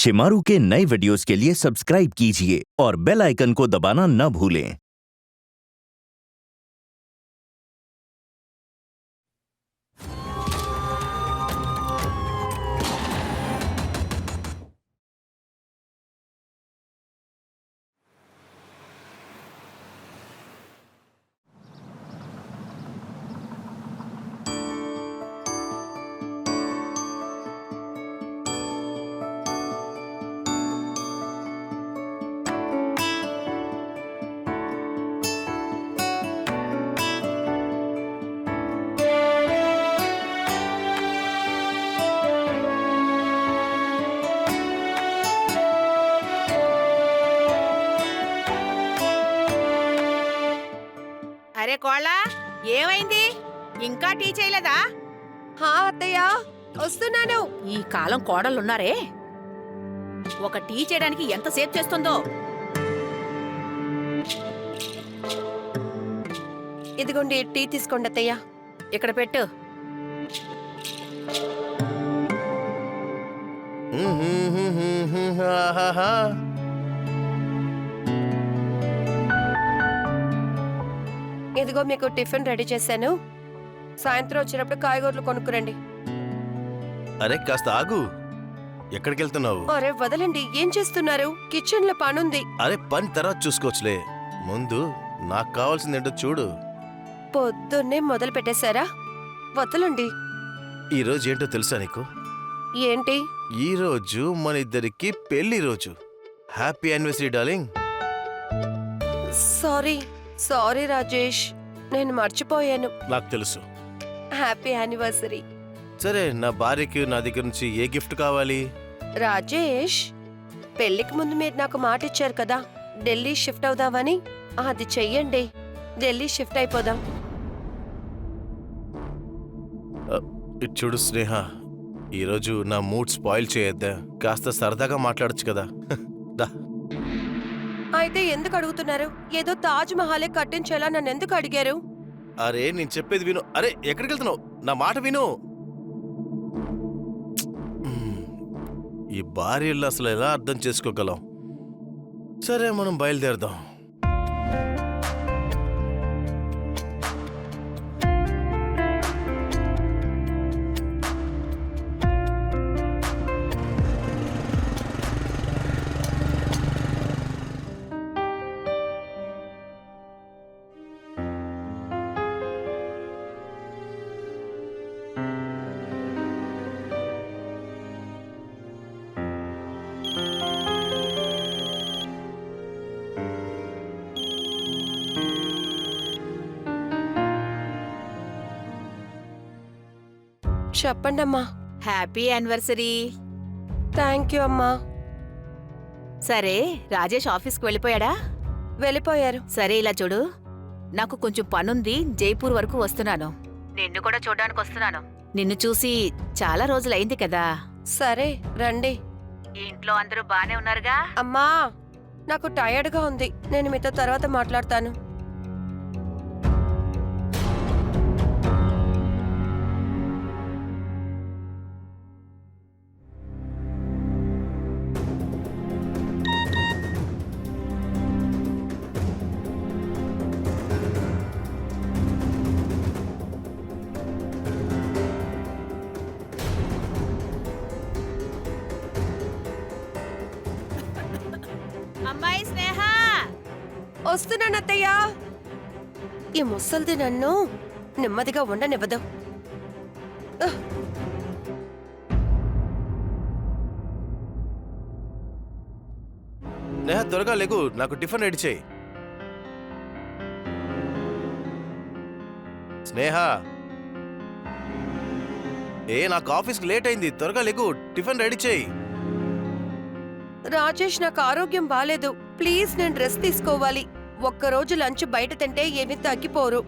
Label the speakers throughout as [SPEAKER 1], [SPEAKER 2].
[SPEAKER 1] शिमारू के नए वीडियोस के लिए सब्सक्राइब कीजिए और बेल आइकन को दबाना न भूलें।
[SPEAKER 2] అరే కోళ్ళ ఏమైంది? ఇంకా టీ చేయలేదా?
[SPEAKER 3] హా అత్తయ్య వస్తున్నాను.
[SPEAKER 2] ఈ కాలం కోడలున్నారే, ఒక టీ చేయడానికి ఎంతసేపు చేస్తుందో.
[SPEAKER 3] ఇదిగోండి టీ తీసుకోండి అత్తయ్య.
[SPEAKER 2] ఇక్కడ పెట్టు.
[SPEAKER 3] ఇదిగో మీకు టిఫిన్ రెడీ చేశాను. సాయంత్రం వచ్చినప్పుడు కాయగూరలు కొనుక్కురండి.
[SPEAKER 4] అరే కాస్త ఆగు, ఎక్కడికి వెళ్తున్నావు?
[SPEAKER 3] అరే వదలండి, ఏం చేస్తున్నారు? కిచెన్ లో పనుంది.
[SPEAKER 4] అరే పని తర్వాత చూసుకోవచ్చులే, ముందు నాకు కావాల్సిందేంటో చూడు.
[SPEAKER 3] పొద్దున్నే మొదలు పెట్టేశారా? వదలండి.
[SPEAKER 4] ఈ రోజు ఏంటో తెలుసా నీకు?
[SPEAKER 3] ఏంటి?
[SPEAKER 4] ఈ రోజు మన ఇద్దరికి పెళ్లి రోజు. Happy anniversary darling.
[SPEAKER 3] Sorry sorry Rajesh, నేను మర్చిపోయాను.
[SPEAKER 4] నాకు తెలుసు.
[SPEAKER 3] Happy anniversary.
[SPEAKER 4] సరే, నా భార్యకి నా దగ్గర నుంచి ఏ గిఫ్ట్ కావాలి?
[SPEAKER 3] రాజేష్, పెళ్లికి ముందు మీరు నాకు మాట ఇచ్చారు కదా, ఢిల్లీ షిఫ్ట్ అవుదామని. అది చెయ్యండి, ఢిల్లీ షిఫ్ట్ అయిపోదాం.
[SPEAKER 4] ఇటు చూడు స్నేహ, ఈరోజు నా మూడ్ స్పాయిల్ చేయొద్దా? కాస్త సరదాగా మాట్లాడొచ్చు కదా. దా.
[SPEAKER 3] అయితే ఎందుకు అడుగుతున్నారు? ఏదో తాజ్ మహలే కట్టించేలా నన్ను ఎందుకు అడిగారు?
[SPEAKER 4] అరే నేను చెప్పేది విను. అరే ఎక్కడికి వెళ్తున్నావు? నా మాట విను. ఈ భార్యలు అసలు ఎలా అర్థం చేసుకోగలం? సరే మనం బయలుదేరదాం.
[SPEAKER 3] చెప్పండమ్మా.
[SPEAKER 2] Happy anniversary.
[SPEAKER 3] థ్యాంక్ యూ అమ్మా.
[SPEAKER 2] సరే, రాజేష్ ఆఫీస్కి వెళ్ళిపోయాడా?
[SPEAKER 3] వెళ్ళిపోయారు.
[SPEAKER 2] సరే ఇలా చూడు, నాకు కొంచెం పనుంది, జైపూర్ వరకు వస్తున్నాను. నిన్ను కూడా చూడడానికి వస్తున్నాను. నిన్ను చూసి చాలా రోజులైంది కదా.
[SPEAKER 3] సరే రండి.
[SPEAKER 2] ఇంట్లో అందరూ బానే ఉన్నారుగా?
[SPEAKER 3] అమ్మా, నాకు టయర్డ్గా ఉంది, నేను మీతో తర్వాత మాట్లాడతాను.
[SPEAKER 2] అమ్మాయి స్నేహ,
[SPEAKER 3] వస్తున్నాను అత్తయ్య. ఈ ముసల్ది నన్ను నెమ్మదిగా ఉండనివ్వదు.
[SPEAKER 4] స్నేహ త్వరగా లేకు, నాకు టిఫిన్ రెడీ చేయి. స్నేహ, నాకు ఆఫీస్కి లేట్ అయింది, త్వరగా లేకు, టిఫిన్ రెడీ చేయి.
[SPEAKER 3] రాజేష్, నాకు ఆరోగ్యం బాలేదు, ప్లీజ్ నేను డ్రెస్ తీసుకోవాలి. ఒక్కరోజు లంచ్ బయట తింటే ఏమీ తగ్గిపోరు.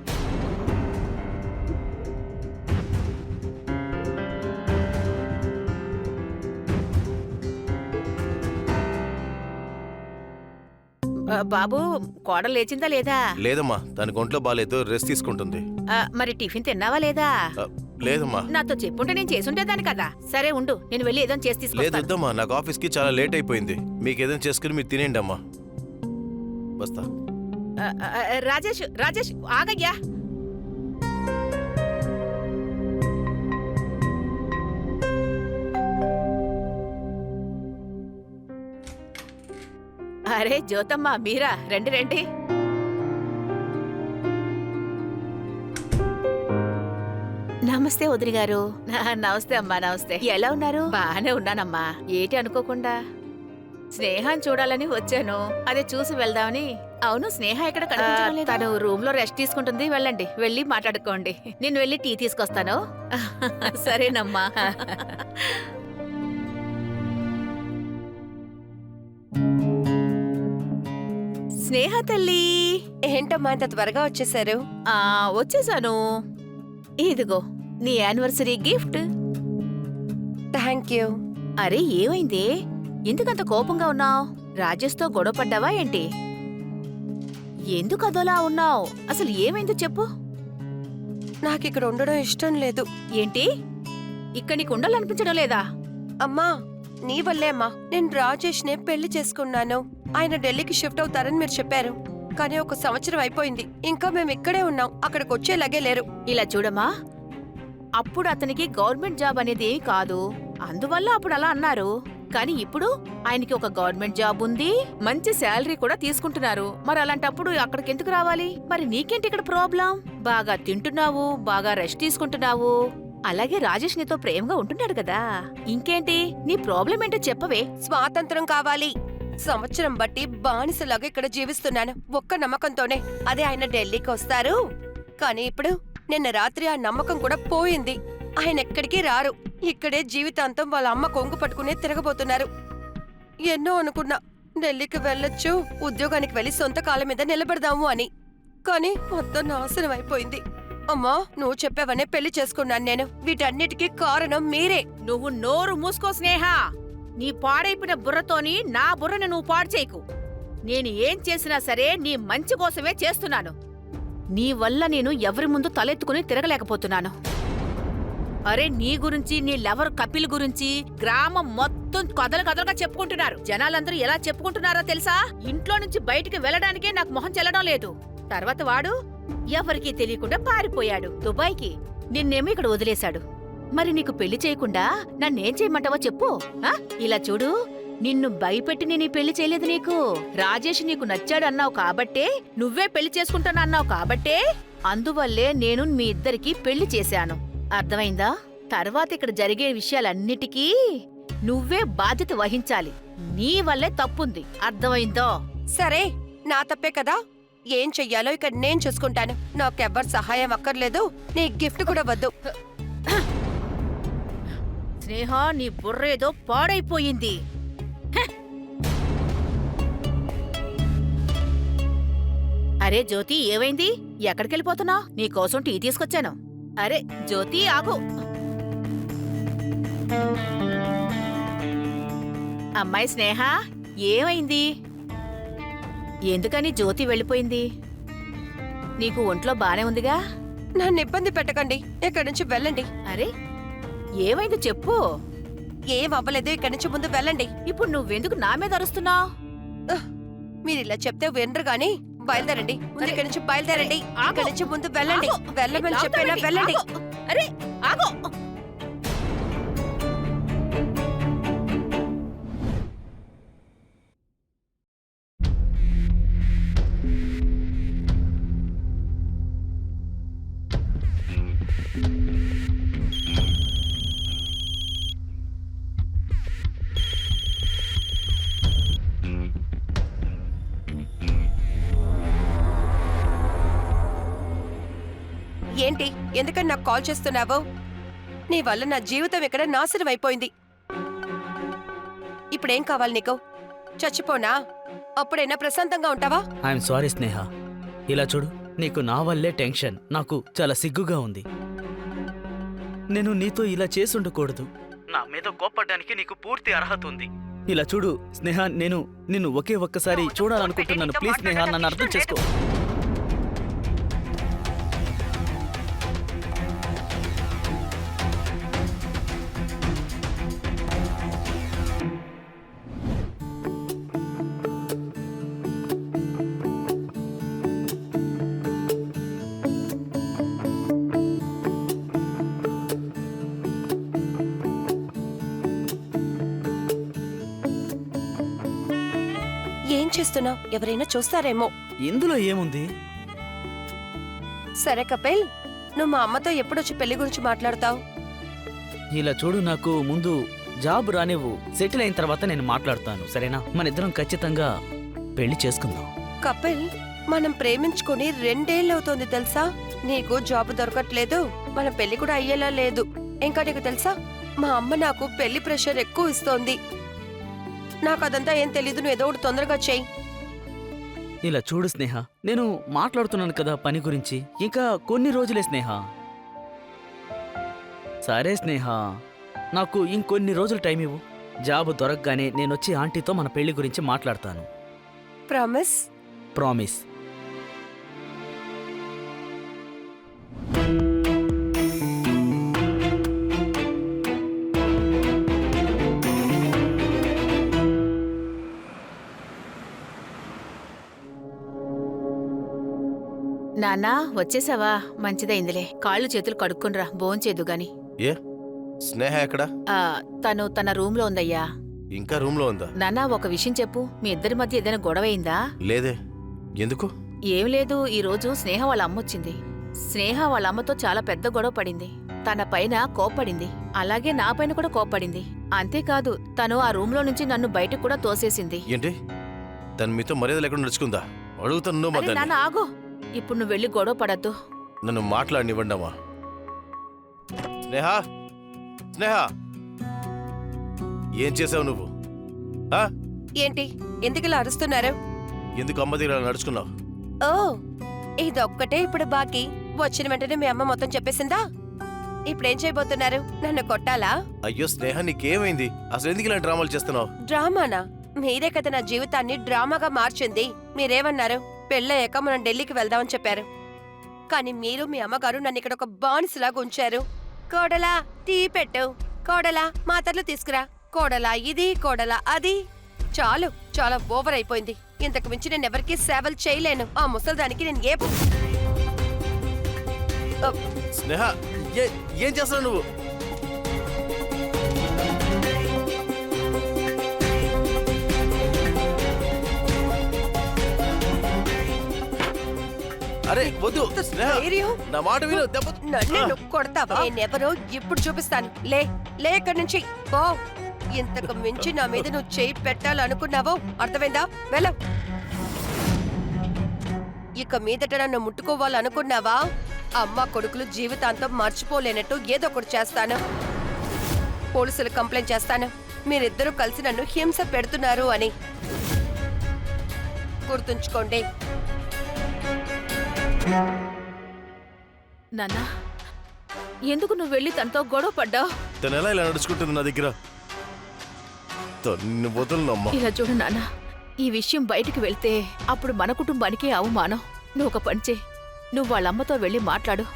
[SPEAKER 2] బాబు, కోడలు లేచిందా లేదా?
[SPEAKER 4] లేదమ్మా, తనకు ఒంట్లో బాలేదు, రెస్ట్ తీసుకుంటుంది.
[SPEAKER 2] మరి టిఫిన్ తిన్నావా లేదా?
[SPEAKER 4] లేదమ్మా.
[SPEAKER 2] నాతో చెప్పుంటే నేను చేసుంటేదాన్ని కదా. సరే ఉండు, నేను వెళ్ళి ఏదో చేసి
[SPEAKER 4] లేదు
[SPEAKER 2] తీసుకొస్తాను.
[SPEAKER 4] వద్దమ్మా, నాకు ఆఫీస్కి చాలా లేట్ అయిపోయింది. మీకు ఏదైనా చేసుకుని మీరు తినేయండి అమ్మా. వస్తా.
[SPEAKER 2] రాజేష్ రాజేష్ ఆగయ్యా. అరే జ్యోతమ్మ, మీరా? రండి రండి. నమస్తే వదిలి గారు. నమస్తే అమ్మా. నమస్తే. ఎలా ఉన్నారు? బాగానే ఉన్నానమ్మా. ఏటి అనుకోకుండా స్నేహాన్ని చూడాలని వచ్చాను. అదే చూసి వెళ్దామని. అవును, స్నేహ ఎక్కడ కనిపించడం లేదు. తను రూమ్ లో రెస్ట్ తీసుకుంటుంది. వెళ్ళండి, వెళ్ళి మాట్లాడుకోండి. నేను వెళ్ళి టీ తీసుకొస్తాను. సరేనమ్మా. స్నేహ తల్లి,
[SPEAKER 3] ఏంటమ్మా ఇంత త్వరగా వచ్చేసారు?
[SPEAKER 2] వచ్చేసాను. ఇదిగో నీ యానివర్సరీ గిఫ్ట్.
[SPEAKER 3] Thank you.
[SPEAKER 2] అరే ఏమైంది? ఎందుకంత కోపంగా ఉన్నావు? రాజేష్తో గొడవ పడ్డావా ఏంటి? ఎందుకు అదోలా ఉన్నావు? అసలు ఏమైందో చెప్పు.
[SPEAKER 3] నాకు ఇక్కడ ఉండడం ఇష్టం లేదు.
[SPEAKER 2] ఏంటి? ఇక్కడ నీకు ఉండాలనిపించడం లేదా?
[SPEAKER 3] అమ్మా, నీ వల్లే అమ్మా నేను రాజేష్ నే పెళ్లి చేసుకున్నాను. ఆయన ఢిల్లీకి షిఫ్ట్ అవుతారని మీరు చెప్పారు. కానీ 1 సంవత్సరం అయిపోయింది, ఇంకా మేము ఇక్కడే ఉన్నాం. అక్కడికి వచ్చేలాగే లేరు.
[SPEAKER 2] ఇలా చూడమ్మా, అప్పుడు అతనికి గవర్నమెంట్ జాబ్ అనేది కాదు, అందువల్ల అప్పుడు అలా అన్నారు. కానీ ఇప్పుడు ఆయనకి ఒక గవర్నమెంట్ జాబ్ ఉంది, మంచి శాలరీ కూడా తీసుకుంటున్నారు. మరి అలాంటప్పుడు అక్కడికి ఎందుకు రావాలి? మరి నీకేంటి ఇక్కడ ప్రాబ్లం? బాగా తింటున్నావు, బాగా రెస్ట్ తీసుకుంటున్నావు. అలాగే రాజేష్ నీతో ప్రేమగా ఉంటున్నాడు కదా. ఇంకేంటి నీ ప్రాబ్లం ఏంటో చెప్పవే.
[SPEAKER 3] స్వాతంత్రం కావాలి. సంవత్సరం బట్టి బానిసలాగా ఇక్కడ జీవిస్తున్నాను, ఒక్క నమ్మకంతోనే. అదే ఆయన ఢిల్లీకి వస్తారు. కానీ ఇప్పుడు నిన్న రాత్రి ఆ నమ్మకం కూడా పోయింది. ఆయన ఎక్కడికి రారు. ఇక్కడే జీవితాంతం వాళ్ళ అమ్మ కొంగు పట్టుకునే తిరగబోతున్నారు. ఎన్నో అనుకున్నా ఢిల్లీకి వెళ్ళొచ్చు, ఉద్యోగానికి వెళ్లి సొంత కాళ్ళ మీద నిలబడదాము అని. కానీ మొత్తం నాశనం అయిపోయింది. అమ్మా, నువ్వు చెప్పావనే పెళ్లి చేసుకున్నాను నేను. వీటన్నిటికీ కారణం మీరే.
[SPEAKER 2] నువ్వు నోరు మూసుకో స్నేహ. నీ పాడైపోయిన బుర్రతోని నా బుర్రని నువ్వు పాడు చేయకు. నేను ఏం చేసినా సరే నీ మంచి కోసమే చేస్తున్నాను. నీ వల్ల నేను ఎవరి ముందు తలెత్తుకుని తిరగలేకపోతున్నాను. అరే నీ గురించి, నీ లవర్ కపిల్ గురించి గ్రామం మొత్తం కథలు కథలుగా చెప్పుకుంటున్నారు. జనాలందరూ ఎలా చెప్పుకుంటున్నారో తెలుసా? ఇంట్లో నుంచి బయటికి వెళ్ళడానికే నాకు మొహం చెల్లడం లేదు. తర్వాత వాడు ఎవరికీ తెలియకుండా పారిపోయాడు దుబాయ్కి. నిన్నేమో ఇక్కడ వదిలేశాడు. మరి నీకు పెళ్లి చేయకుండా నన్నేం చేయమంటావో చెప్పు. ఇలా చూడు, నిన్ను భయపెట్టి నేను ఈ పెళ్లి చేయలేదు నీకు. రాజేష్ నీకు నచ్చాడు అన్నావు కాబట్టే, నువ్వే పెళ్లి చేసుకుంటానన్నావు కాబట్టే, అందువల్లే నేను మీ ఇద్దరికి పెళ్లి చేశాను. అర్థమైందా? తర్వాత ఇక్కడ జరిగే విషయాలన్నిటికీ నువ్వే బాధ్యత వహించాలి. నీ వల్లే తప్పుంది. అర్థమైందో?
[SPEAKER 3] సరే, నా తప్పే కదా. ఏం చెయ్యాలో ఇక్కడ నేను చూసుకుంటాను. నాకెవ్వరు సహాయం అక్కర్లేదు. నీ గిఫ్ట్ కూడా వద్దు.
[SPEAKER 2] స్నేహ, నీ బుర్రేదో పాడైపోయింది. అరే జ్యోతి, ఏమైంది? ఎక్కడికెళ్ళిపోతున్నావు? నీకోసం టీ తీసుకొచ్చాను. అరే జ్యోతి, ఆగు. అమ్మాయి స్నేహ, ఏమైంది? ఎందుకని జ్యోతి వెళ్ళిపోయింది? నీకు ఒంట్లో బానే ఉందిగా?
[SPEAKER 3] నన్ను ఇబ్బంది పెట్టకండి, ఇక్కడి నుంచి వెళ్ళండి.
[SPEAKER 2] అరే ఏమైంది చెప్పు.
[SPEAKER 3] ఏం అవ్వలేదు, ఇక్కడి నుంచి ముందు వెళ్ళండి.
[SPEAKER 2] ఇప్పుడు నువ్వెందుకు నా మీద అరుస్తున్నావు?
[SPEAKER 3] మీరిలా చెప్తే వినరు గాని బయలుదేరండి. ముందు ఇక్కడి నుంచి బయలుదేరండి.
[SPEAKER 2] ఆగు.
[SPEAKER 3] ఇక్కడి నుంచి ముందు వెళ్ళండి.
[SPEAKER 2] ఆగు.
[SPEAKER 3] వెళ్ళమని చెప్పేనా వెళ్ళండి.
[SPEAKER 2] ఆగు. అరే ఆగు.
[SPEAKER 3] ఏంటి, ఎందుకని నాకు కాల్ చేస్తున్నావు? నీ వల్ల నా జీవితం ఇక్కడ నాశనం అయిపోయింది. ఇప్పుడేం కావాలి నీకు? చచ్చిపోనా? అప్పుడైనా ప్రశాంతంగా ఉంటావా?
[SPEAKER 5] ఐఎమ్ సారీ స్నేహ. ఇలా చూడు, నీకు నా వల్లే టెన్షన్. నాకు చాలా సిగ్గుగా ఉంది. నేను నీతో ఇలా చేసుండకూడదు. నా మీద కోప్పడానికి నీకు పూర్తి అర్హత ఉంది. ఇలా చూడు స్నేహ, నేను నిన్ను ఒకే ఒక్కసారి చూడాలనుకుంటున్నాను. ప్లీజ్ స్నేహ, నన్ను అర్థం చేసుకో.
[SPEAKER 3] ఏం చేస్తున్నావు? ఎవరైనా చూస్తారేమో.
[SPEAKER 5] ఇందులో ఏముంది?
[SPEAKER 3] సరే కపిల్, నువ్వు మా అమ్మతో ఎప్పుడొచ్చి పెళ్లి గురించి మాట్లాడతావు?
[SPEAKER 5] ఇలా చూడు, నాకు ముందు జాబ్ రానివ్వు. సెటిల్ అయిన తర్వాత నేను మాట్లాడతాను, సరేనా? మన ఇద్దరం ఖచ్చితంగా పెళ్లి చేసుకుందాం.
[SPEAKER 3] కపిల్, మనం ప్రేమించుకుని 2 ఏళ్ళు అవుతోంది తెలుసా? నీకు జాబ్ దొరకట్లేదు, మన పెళ్లి కూడా అయ్యేలా లేదు. ఇంకా నీకు తెలుసా, మా అమ్మ నాకు పెళ్లి ప్రెషర్ ఎక్కువ ఇస్తోంది. నాకు అదంతా ఏం తెలీదు, నువ్వు ఏదో ఒకటి తొందరగా చెయ్యి.
[SPEAKER 5] ఇలా చూడు స్నేహ, నేను మాట్లాడుతున్నాను కదా పని గురించి. ఇంకా కొన్ని రోజులే స్నేహ. సరే స్నేహ, నాకు ఇంకొన్ని రోజులు టైం ఇవ్వు. జాబ్ దొరకగానే నేనొచ్చి ఆంటీతో మన పెళ్లి గురించి మాట్లాడతాను.
[SPEAKER 3] ప్రామిస్?
[SPEAKER 5] ప్రామిస్.
[SPEAKER 2] నాన్నా, వచ్చేసావా? మంచిదైందిలే. కాళ్ళు చేతులు కడుక్కునిరా, భోంచేదు గాని.
[SPEAKER 4] ఏ స్నేహ ఎక్కడా?
[SPEAKER 2] ఆ, తను తన రూమ్ లో ఉందయ్యా.
[SPEAKER 4] ఇంకా రూమ్ లో ఉందా?
[SPEAKER 2] నాన్నా, ఒక విషయం చెప్పు. మీ ఇద్దరి మధ్య ఏదైనా గొడవైందా?
[SPEAKER 4] లేదే, ఎందుకు?
[SPEAKER 2] ఏం లేదు, ఈ రోజు స్నేహ వాళ్ళ అమ్మొచ్చింది. స్నేహ వాళ్ళ అమ్మతో చాలా పెద్ద గొడవ పడింది. తన పైన కోప్పడింది, అలాగే నా పైన కూడా కోప్పడింది. అంతేకాదు, తను ఆ రూమ్ లో నుంచి నన్ను బయటకు కూడా తోసేసింది.
[SPEAKER 4] ఏంటి, తను మీతో మర్యాద లేకుండా నడుచుకుందా? అడుగుతాను నువ్వు
[SPEAKER 2] అరే
[SPEAKER 4] మధ్యాహ్నం.
[SPEAKER 2] నాన్న, ఆగు. ఇప్పుడు నువ్వు వెళ్ళి గొడవ పడద్దు.
[SPEAKER 4] నన్ను మాట్లాడినివ్వండి అమ్మా. స్నేహ, స్నేహ, ఏం చేసావు నువ్వు? ఆ?
[SPEAKER 3] ఏంటి, ఎందుకు ఇలా అరుస్తున్నారు?
[SPEAKER 4] ఎందుకు అమ్మ దగ్గర ఇలా నడుచుకున్నావు?
[SPEAKER 3] ఓ, ఇదొక్కటే ఇప్పుడు బాకీ. వచ్చిన వెంటనే మీ అమ్మ మొత్తం చెప్పేసిందా? ఇప్పుడేం చేయబోతున్నారు? నన్ను కొట్టాలా?
[SPEAKER 4] అయ్యో స్నేహ, నీకేమైంది? అసలు ఎందుకు ఇలా డ్రామాలు చేస్తున్నావు?
[SPEAKER 3] డ్రామానా? మీరే కదా నా జీవితాన్ని డ్రామాగా మార్చింది. మీరేమన్నారు? పెళ్ళయ్యాక మనం ఢిల్లీకి వెళ్దామని చెప్పారు. కానీ మీరు, మీ అమ్మగారు నన్ను ఇక్కడ ఒక బానిసలాగా ఉంచారు. కోడలా, టీ పెట్టు. కోడలా, మాతర్లు తీసుకురా. కోడలా ఇది, కోడలా అది. చాలు, చాలా ఓవర్ అయిపోయింది. ఇంతకు మించి నేను ఎవరికీ సేవలు చేయలేను. ఆ ముసలిదానికి నేను
[SPEAKER 4] స్నేహ, ఏం చేస్తున్నావు నువ్వు? అరే వద్దు స్నేహ, నా మాట విను. దెబ్బ
[SPEAKER 3] నన్ను కొడతావా? నేనెవరో ఇప్పుడు చూపిస్తాను. లే లే ఇక్కడి నుంచి పో. ఇంతకు మించి నా మీద నువ్వు చేయి పెట్టాలనుకున్నావో అర్థమైందా? వెళ్ళ. ఇక మీదట నన్ను ముట్టుకోవాలనుకున్నావా? అమ్మ కొడుకులు జీవితాంతం మర్చిపోలేనట్టు ఏదో ఒకటి చేస్తాను. పోలీసులు కంప్లైంట్ చేస్తాను, మీరిద్దరూ కలిసి నన్ను హింస పెడుతున్నారు అని. గుర్తుంచుకోండి.
[SPEAKER 2] నాన్నా, ఎందుకు నువ్వు వెళ్ళి తనతో గొడవ పడ్డావు?
[SPEAKER 4] తను ఎలా ఇలా నడుచుకుంటుంది నా దగ్గర? తను వదలనమ్మా.
[SPEAKER 2] ఇలా చూడు నాన్న, ఈ విషయం బయటికి వెళ్తే అప్పుడు మన కుటుంబానికే అవమానం. నువ్వు ఒక పని చేయి, నువ్వు వాళ్ళ అమ్మతో వెళ్ళి మాట్లాడు.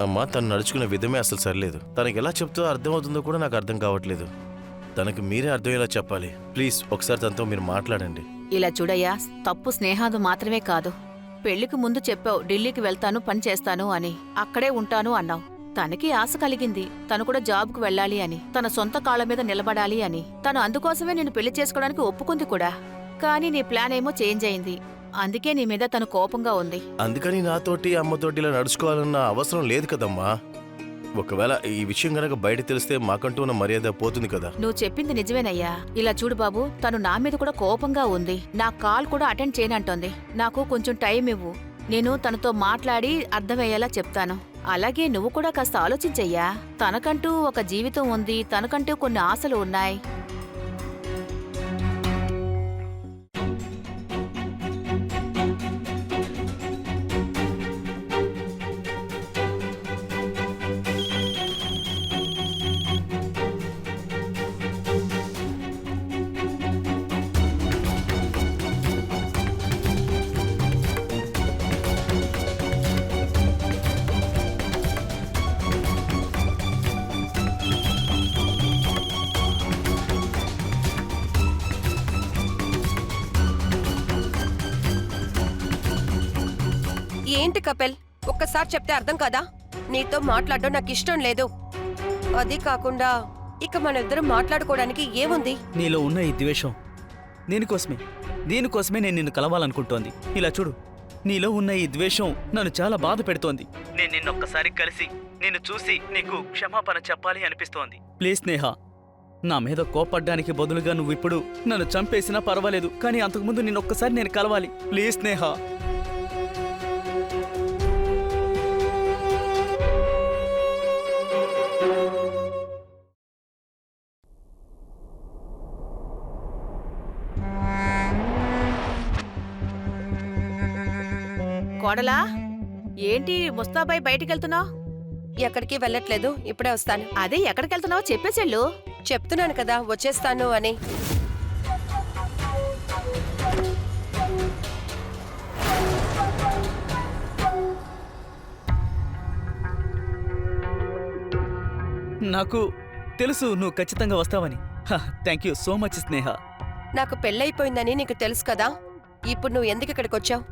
[SPEAKER 4] అమ్మా, తను నడుచుకునే విధమే అసలు సరిలేదు. తనకి ఎలా చెప్తే అర్థమవుతుందో కూడా నాకు అర్థం కావట్లేదు. తనకి మీరే అర్థమయ్యేలా చెప్పాలి. ప్లీజ్ ఒకసారి తనతో మీరు మాట్లాడండి.
[SPEAKER 2] ఇలా చూడయ్యా, తప్పు స్నేహాదు మాత్రమే కాదు. పెళ్లికి ముందు చెప్పావు ఢిల్లీకి వెళ్తాను, పని చేస్తాను అని. అక్కడే ఉంటాను అన్నావు. తనకి ఆశ కలిగింది, తను కూడా జాబ్కు వెళ్ళాలి అని, తన సొంత కాళ్ళ మీద నిలబడాలి అని. తను అందుకోసమే నిన్ను పెళ్లి చేసుకోవడానికి ఒప్పుకుంది కూడా. కానీ నీ ప్లాన్ ఏమో చేంజ్ అయింది. అందుకే నీ మీద తను కోపంగా ఉంది.
[SPEAKER 4] అందుకని నాతోటి అమ్మతోటి ఇలా నడుచుకోవాలన్న అవసరం లేదు కదమ్మా. ఒకవేళ ఈ విషయం గనక బయట తెలిస్తే మాకంటూ ఉన్న మర్యాద పోతుంది కదా.
[SPEAKER 2] నువ్వు చెప్పింది నిజమేనయ్యా. ఇలా చూడు బాబు, తను నా మీద కూడా కోపంగా ఉంది. నా కాల్ కూడా అటెండ్ చేయనంటోంది. నాకు కొంచెం టైం ఇవ్వు, నేను తనతో మాట్లాడి అర్థమయ్యేలా చెప్తాను. అలాగే నువ్వు కూడా కాస్త ఆలోచించయ్యా. తనకంటూ ఒక జీవితం ఉంది, తనకంటూ కొన్ని ఆశలు ఉన్నాయి.
[SPEAKER 3] ఏంటి కపిల్, ఒక్కసారి చెప్తే అర్థం కదా? నీతో మాట్లాడడం నాకు ఇష్టం లేదు. అది కాకుండా ఇక మన ఇద్దరం మాట్లాడుకోవడానికి ఏముంది?
[SPEAKER 5] నీలో ఉన్న ఈ ద్వేషం దీనికోసమే నేను నిన్ను కలవాలనుకుంటోంది. ఇలా చూడు, నీలో ఉన్న ఈ ద్వేషం నన్ను చాలా బాధ పెడుతోంది. నేను నిన్నొక్కసారి కలిసి నిన్ను చూసి నీకు క్షమాపణ చెప్పాలి అనిపిస్తోంది. ప్లీజ్ స్నేహ, నా మీద కోపడ్డానికి బదులుగా నువ్విప్పుడు నన్ను చంపేసినా పర్వాలేదు, కానీ అంతకుముందు నిన్నొక్కసారి నేను కలవాలి. ప్లీజ్ స్నేహ.
[SPEAKER 2] కోడలా, ఏంటి ముస్తాబాయ్ బయటికెళ్తున్నావు?
[SPEAKER 3] ఎక్కడికి వెళ్ళట్లేదు, ఇప్పుడే వస్తాను.
[SPEAKER 2] అదే ఎక్కడికెళ్తున్నావో చెప్పేసేళ్ళు.
[SPEAKER 3] చెప్తున్నాను కదా వచ్చేస్తాను అని.
[SPEAKER 5] నాకు తెలుసు నువ్వు ఖచ్చితంగా వస్తావని. థ్యాంక్ యూ సో మచ్ స్నేహ.
[SPEAKER 3] నాకు పెళ్ళైపోయిందని నీకు తెలుసు కదా, ఇప్పుడు నువ్వు ఎందుకు ఇక్కడికి వచ్చావు?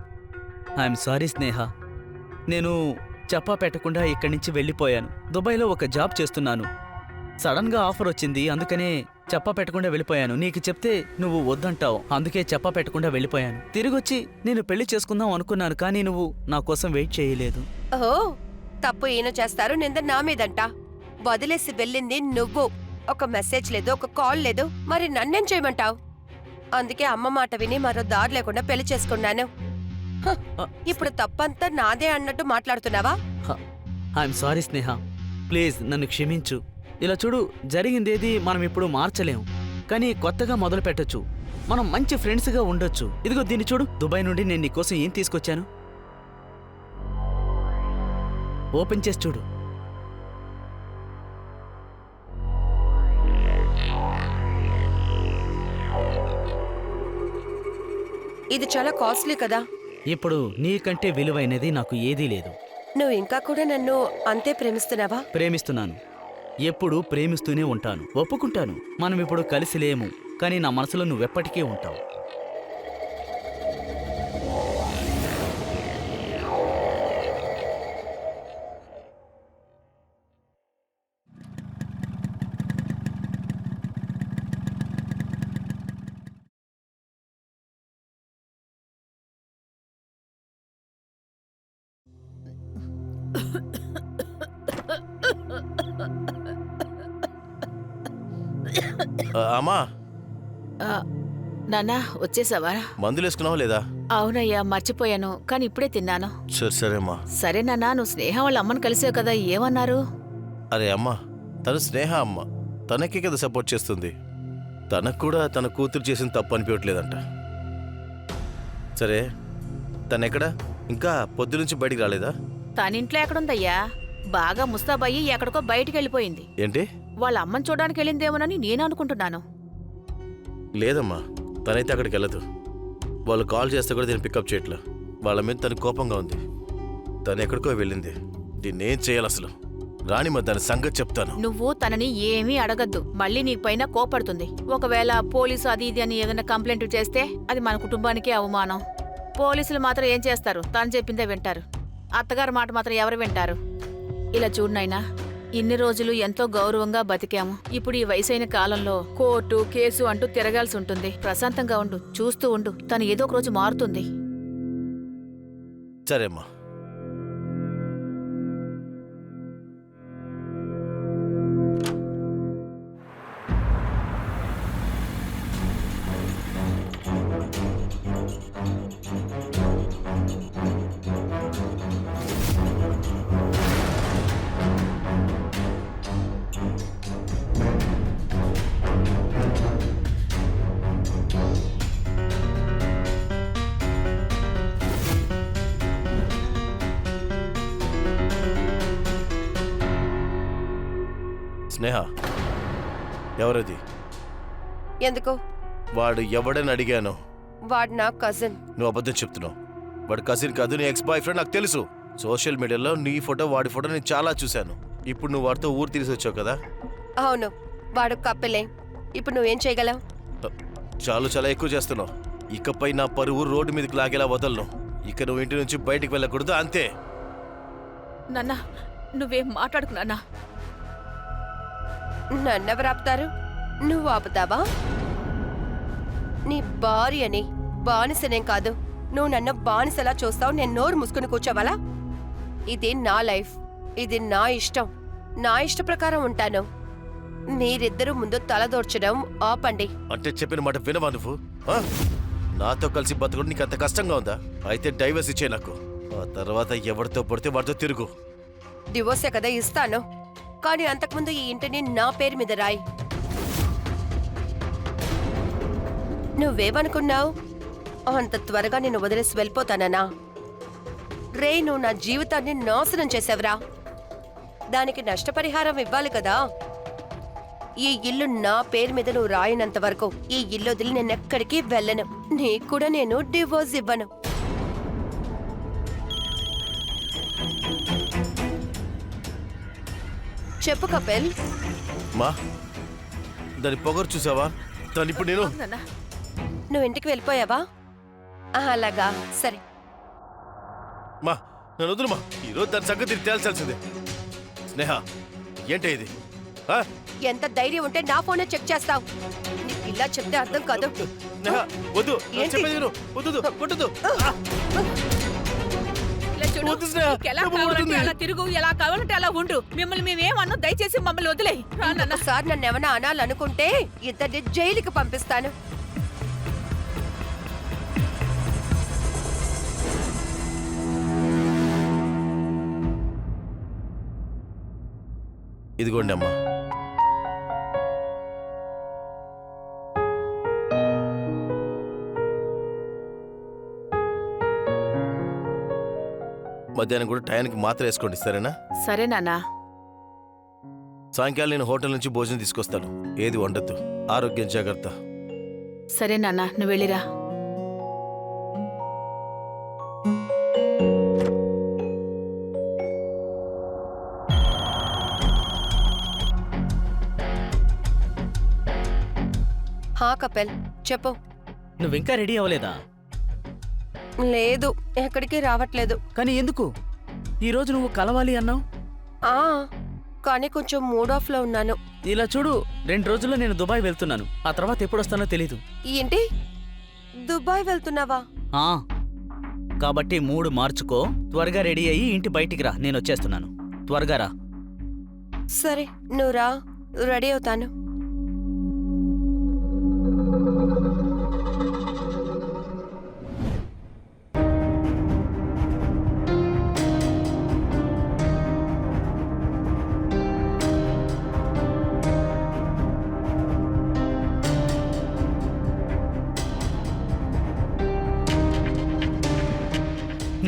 [SPEAKER 5] ఐఎమ్ సారీ స్నేహ, నేను చెప్పా పెట్టకుండా ఇక్కడి నుంచి వెళ్ళిపోయాను. దుబాయ్లో ఒక జాబ్ చేస్తున్నాను. సడన్గా ఆఫర్ వచ్చింది, అందుకనే చెప్పా పెట్టకుండా వెళ్ళిపోయాను. నీకు చెప్తే నువ్వు వద్దంటావు, అందుకే చెప్పా పెట్టకుండా వెళ్ళిపోయాను. తిరిగొచ్చి నేను పెళ్లి చేసుకుందాం అనుకున్నాను, కానీ నువ్వు నా కోసం వెయిట్ చేయలేదు.
[SPEAKER 3] ఓహో, తప్పు ఈయన చేస్తారు, నింద నా మీదంట. వదిలేసి వెళ్ళింది నువ్వు. ఒక మెసేజ్ లేదు, ఒక కాల్ లేదు, మరి నన్నేం చేయమంటావు? అందుకే అమ్మ మాట విని మరో దారి లేకుండా పెళ్లి చేసుకున్నాను. హ, ఇప్పుడు తప్పంతా నాదే అన్నట్టు మాట్లాడుతున్నావా?
[SPEAKER 5] ఐఎమ్ సారీ స్నేహ, ప్లీజ్ నన్ను క్షమించు. ఇలా చూడు, జరిగిందేది మనం ఇప్పుడు మార్చలేం, కానీ కొత్తగా మొదలు పెట్టొచ్చు. మనం మంచి ఫ్రెండ్స్గా ఉండొచ్చు. ఇదిగో దీన్ని చూడు, దుబాయ్ నుండి నేను నీకోసం ఏం తీసుకొచ్చాను. ఓపెన్ చేసి చూడు.
[SPEAKER 3] ఇది చాలా కాస్ట్లీ కదా.
[SPEAKER 5] ఇప్పుడు నీకంటే విలువైనది నాకు ఏదీ లేదు.
[SPEAKER 3] నువ్వు ఇంకా కూడా నన్ను అంతే ప్రేమిస్తున్నావా?
[SPEAKER 5] ప్రేమిస్తున్నాను, ఎప్పుడూ ప్రేమిస్తూనే ఉంటాను. ఒప్పుకుంటాను, మనం ఇప్పుడు కలిసి లేము, కానీ నా మనసులో నువ్వెప్పటికీ ఉంటావు.
[SPEAKER 4] అమ్మా,
[SPEAKER 2] నాన్నా వచ్చేసావా?
[SPEAKER 4] మందులు వేసుకున్నావా లేదా?
[SPEAKER 2] అవునయ్యా, మర్చిపోయాను, కానీ ఇప్పుడే తిన్నాను.
[SPEAKER 4] సరేమ్మా.
[SPEAKER 2] సరే నాన్నా, నువ్వు స్నేహ వాళ్ళ అమ్మని కలిసావు కదా, ఏమన్నారు?
[SPEAKER 4] అరే అమ్మా, తను స్నేహ అమ్మ, తనకే కదా సపోర్ట్ చేస్తుంది. తనకు కూడా తన కూతురు చేసిన తప్పు అనిపించట్లేదంట. సరే, తనెక్కడా? ఇంకా పొద్దు నుంచి బయటికి రాలేదా?
[SPEAKER 2] తనింట్లో ఎక్కడుందయ్యా? బాగా ముస్తాబయ్యి ఎక్కడికో బయటికి వెళ్ళిపోయింది.
[SPEAKER 4] ఏంటి?
[SPEAKER 2] వాళ్ళ అమ్మని చూడడానికి వెళ్ళిందేమోనని నేను అనుకుంటున్నాను.
[SPEAKER 4] లేదమ్మా, తనైతే అక్కడికి వెళ్ళదు. వాళ్ళు కాల్ చేస్తే కూడా దీన్ని పికప్ చేయట్లా. వాళ్ళ మీద తనకు కోపంగా ఉంది. తను ఎక్కడికో వెళ్ళింది. దీన్నేం చేయాలి అసలు? రాణిమ్మ, దాని సంగతి చెప్తాను.
[SPEAKER 2] నువ్వు తనని ఏమీ అడగద్దు, మళ్ళీ నీ పైన కోపడుతుంది. ఒకవేళ పోలీసు అది ఇది అని ఏదైనా కంప్లైంట్ చేస్తే అది మన కుటుంబానికే అవమానం. పోలీసులు మాత్రం ఏం చేస్తారు? తను చెప్పిందే వింటారు. అత్తగారి మాట మాత్రం ఎవరు వింటారు? ఇలా చూడనైనా, ఇన్ని రోజులు ఎంతో గౌరవంగా బతికాము. ఇప్పుడు ఈ వయసైన కాలంలో కోర్టు కేసు అంటూ తిరగాల్సి ఉంటుంది. ప్రశాంతంగా ఉండు, చూస్తూ ఉండు, తను ఏదో ఒక రోజు మారుతుంది.
[SPEAKER 4] సరేమ్మా. స్నేహ, ఎవరది?
[SPEAKER 3] ఎందుకు?
[SPEAKER 4] వాడు ఎవడని అడిగాను.
[SPEAKER 3] వాడు నా కజిన్.
[SPEAKER 4] నువ్వు అబద్ధం చెప్తున్నావు. వాడు కజిన్ కాదు, నీ ఎక్స్ బాయ్ ఫ్రెండ్, నాకు తెలుసు. సోషల్ మీడియాలో నీ ఫోటో వాడి ఫోటో నేను చాలా చూశాను. ఇప్పుడు నువ్వు వాడితో ఊరు తీసి వచ్చావు కదా?
[SPEAKER 3] అవును, వాడు కప్పెలే. ఇప్పుడు నువ్వేం చేయగలవు?
[SPEAKER 4] చాలా ఎక్కువ చేస్తున్నావు. ఇకపై నా పరువు రోడ్డు మీదకి లాగేలా వదలను. ఇక నువ్వు ఇంటి నుంచి బయటికి వెళ్ళకూడదు అంతే.
[SPEAKER 2] నాన్న నువ్వేం మాట్లాడుకు నాన్న.
[SPEAKER 3] నన్నెవరు ఆపుతారు? నువ్వు ఆపుతావా? నీ భార్యని బానిసనేం కాదు. నువ్వు నన్ను బానిసలా చూస్తావు, నేను నోరు మూసుకుని కూర్చోవాలా? ఇది నా లైఫ్, ఇది నా ఇష్టం, నా ఇష్ట ప్రకారం ఉంటాను. మీరిద్దరూ ముందు తలదోర్చడం ఆపండి.
[SPEAKER 4] అంటే చెప్పిన మాట వినవా నువ్వు? ఆ? నాతో కలిసి బతకడం నీకు అంత కష్టంగా ఉందా? అయితే డైవర్స్ ఇచ్చే నాకు. ఆ తర్వాత ఎవరితో పడితే వాడితో తిరుగు.
[SPEAKER 3] డివోర్సే కదా ఇస్తాను, కానీ అంతకుముందు ఈ ఇంటిని నా పేరు మీద రాయి. నువ్వేమనుకున్నావు? అంత త్వరగా నేను వదిలేసి వెళ్ళిపోతానన్నా? రే, నువ్వు నా జీవితాన్ని నాశనం చేసావురా. దానికి నష్టపరిహారం ఇవ్వాలి కదా. ఈ ఇల్లు నా పేరు మీద నువ్వు రాయినంత వరకు ఈ ఇల్లు వదిలి నేనెక్కడికి వెళ్ళను. నీకు కూడా నేను డివోర్స్ ఇవ్వను. చెప్పు కపిల్.
[SPEAKER 4] మా దాని పొగరు చూసావా? దాని ఇప్పుడు నేను
[SPEAKER 2] నాన్న
[SPEAKER 3] నువ్వు ఇంటికి వెళ్ళిపోయావా? అలాగా, సరే.
[SPEAKER 4] మా నన్ను వదులు మా. ఈరోజు దాని సంగతి తేల్చాల్సిందే. స్నేహ, ఏంటి ఇది? ఆ?
[SPEAKER 3] ఎంత ధైర్యం ఉంటే నా ఫోన్ చెక్ చేస్తావు? నీకు ఇలా చెప్తే అర్థం కాదు.
[SPEAKER 4] స్నేహ, వద్దు.
[SPEAKER 3] ఏంటి?
[SPEAKER 4] చెప్పేది విను. వద్దు, వద్దు.
[SPEAKER 2] ఇలా చూడు,
[SPEAKER 4] వద్దు స్నేహ,
[SPEAKER 2] నీకు ఎలా
[SPEAKER 4] డబ్బు
[SPEAKER 2] కావాలంటే
[SPEAKER 4] పడుతుంది.
[SPEAKER 2] అలా తిరుగు, ఎలా కావాలంటే అలా ఉండు. మిమ్మల్ని మేమేమన్నా, దయచేసి మమ్మల్ని వదిలే. రా నాన్న.
[SPEAKER 3] ఒకసారి నన్ను ఏమన్నా అనాలనుకుంటే ఇద్దరిని జైలుకి పంపిస్తాను.
[SPEAKER 4] ఇదిగోండి అమ్మా. మధ్యాహ్నం కూడా టయానికి మాత్రం వేసుకోండి, సరేనా?
[SPEAKER 2] సరే నాన్న.
[SPEAKER 4] సాయంకాలం నేను హోటల్ నుంచి భోజనం తీసుకొస్తాను. ఏది వండద్దు. ఆరోగ్యం జాగ్రత్త.
[SPEAKER 2] సరే నాన్న, నువ్వు వెళ్ళిరా.
[SPEAKER 3] హా కపిల్, చెప్పు.
[SPEAKER 5] నువ్వింకా రెడీ అవ్వలేదా?
[SPEAKER 3] లేదు, ఎక్కడికి రావట్లేదు.
[SPEAKER 5] కానీ ఎందుకు? ఈరోజు నువ్వు కలవాలి అన్నావు.
[SPEAKER 3] ఆ కానీ కొంచెం మూడ్ ఆఫ్ లో ఉన్నాను.
[SPEAKER 5] ఇలా చూడు, 2 రోజుల్లో నేను దుబాయ్ వెళ్తున్నాను. ఆ తర్వాత ఎప్పుడొస్తానో తెలీదు.
[SPEAKER 3] ఏంటి, దుబాయ్ వెళ్తున్నావా?
[SPEAKER 5] ఆ కాబట్టి మూడు మార్చుకో. త్వరగా రెడీ అయ్యి ఇంటి బయటికి రా, నేను వచ్చేస్తున్నాను. త్వరగా రా.
[SPEAKER 3] సరే, నువ్వు రా, రెడీ అవుతాను.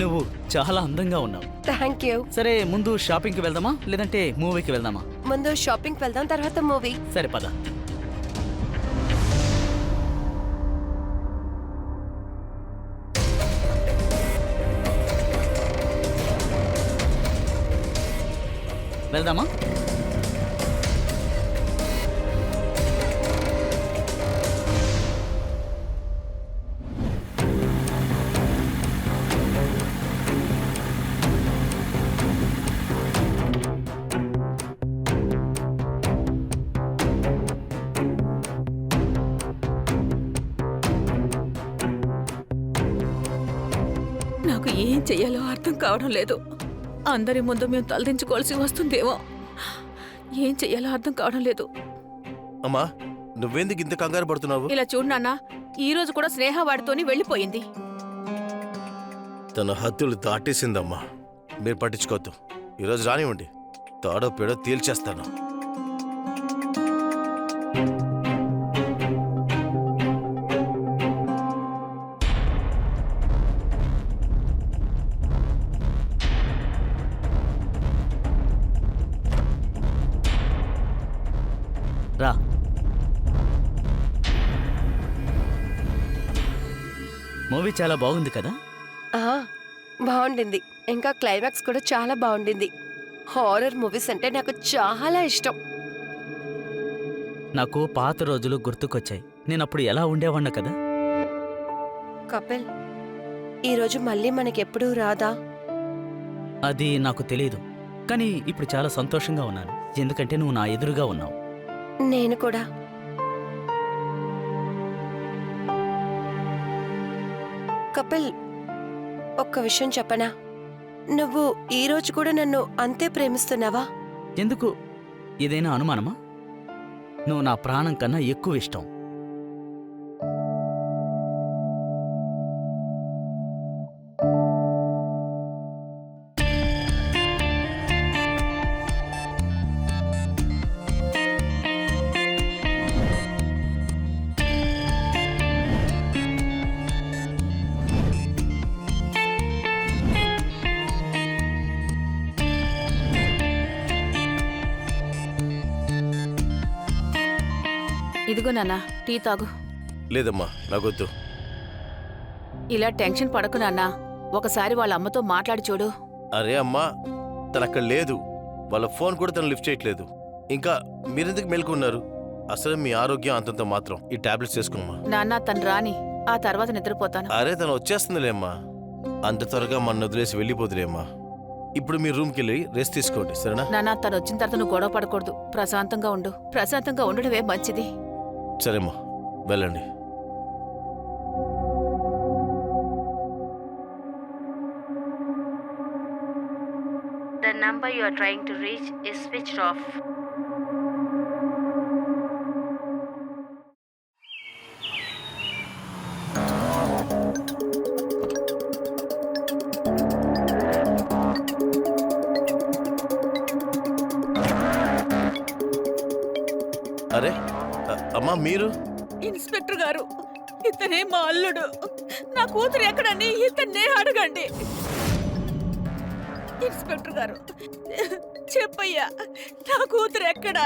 [SPEAKER 5] నువ్వు చాలా అందంగా ఉన్నావు.
[SPEAKER 3] Thank you.
[SPEAKER 5] సరే, ముందు షాపింగ్కి వెళ్దామా లేదంటే మూవీకి వెళ్దామా?
[SPEAKER 3] ముందు షాపింగ్కి వెళ్దాం, తర్వాత మూవీ.
[SPEAKER 5] సరే పద. వెళ్దామా?
[SPEAKER 2] నాకు ఏం చెయ్యాలో అర్థం కావడం లేదు. అందరి ముందు మేము తలదించుకోవాల్సి వస్తుందేమో. ఏం చెయ్యాలో అర్థం కావడం లేదు.
[SPEAKER 4] అమ్మా, నువ్వెందుకు ఇంత కంగారు పడుతున్నావు?
[SPEAKER 2] ఇలా చూడు నాన్న, ఈ రోజు కూడా స్నేహ వాడితోని వెళ్ళిపోయింది.
[SPEAKER 4] తన హద్దులు దాటేసిందమ్మా. మీరు పట్టించుకోవద్దు. ఈరోజు రానివ్వండి, తాడో పేడో తేల్చేస్తాను.
[SPEAKER 5] రా. మూవీ చాలా బాగుంది కదా?
[SPEAKER 3] బాగుండింది. ఇంకా క్లైమాక్స్ కూడా చాలా బాగుండింది. హారర్ మూవీస్ అంటే నాకు చాలా ఇష్టం.
[SPEAKER 5] నాకు పాత రోజులు గుర్తుకొచ్చాయి. నేనప్పుడు ఎలా ఉండేవాణ్ణ కదా.
[SPEAKER 3] కపిల్, ఈరోజు మళ్ళీ మనకెప్పుడూ రాదా?
[SPEAKER 5] అది నాకు తెలియదు, కానీ ఇప్పుడు చాలా సంతోషంగా ఉన్నాను, ఎందుకంటే నువ్వు నా ఎదురుగా ఉన్నావు.
[SPEAKER 3] నేను కూడా. కపిల్, ఒక్క విషయం చెప్పనా? నువ్వు ఈరోజు కూడా నన్ను అంతే ప్రేమిస్తున్నావా?
[SPEAKER 5] ఎందుకు? ఏదైనా అనుమానమా? నువ్వు నా ప్రాణం కన్నా ఎక్కువ ఇష్టం.
[SPEAKER 2] ఇదిగో నాన్న, టీ తాగు.
[SPEAKER 4] లేదమ్మా, నాకొద్దు.
[SPEAKER 2] ఇలా టెన్షన్ పడకు నాన్న, ఒకసారి వాళ్ళ అమ్మతో మాట్లాడి చూడు.
[SPEAKER 4] అరే అమ్మా, తను అక్కడ లేదు. వాళ్ళ ఫోన్ కూడా తను లిఫ్ట్ చేయట్లేదు. ఇంకా మీరెందుకు మేల్కొన్నారు? అసలు మీ ఆరోగ్యం అంతంత మాత్రం. ఈ టాబ్లెట్స్ వేసుకోమ్మా.
[SPEAKER 2] నాన్న, తను రాని, ఆ తర్వాత నిద్రపోతాను.
[SPEAKER 4] అరే తను వచ్చేస్తుందిలేమ్మా. అంత త్వరగా మన వదిలేసి వెళ్ళిపోదులేమ్మా. ఇప్పుడు మీ రూమ్కి వెళ్ళి రెస్ట్ తీసుకోండి, సరేనా?
[SPEAKER 2] నాన్న, తను వచ్చిన తర్వాత నువ్వు గొడవ పడకూడదు. ప్రశాంతంగా ఉండు. ప్రశాంతంగా ఉండడమే మంచిది.
[SPEAKER 4] సరేమ్మా, వెళ్ళండి.
[SPEAKER 2] The number you are trying to reach is switched off.
[SPEAKER 4] అరే అమ్మా, మీరు?
[SPEAKER 2] ఇన్స్పెక్టర్ గారు, ఇతనే మా అల్లుడు. నా కూతురు ఎక్కడని ఇతన్నే అడగండి. ఇన్స్పెక్టర్ గారు, చెప్పయ్యా, నా కూతురు ఎక్కడా?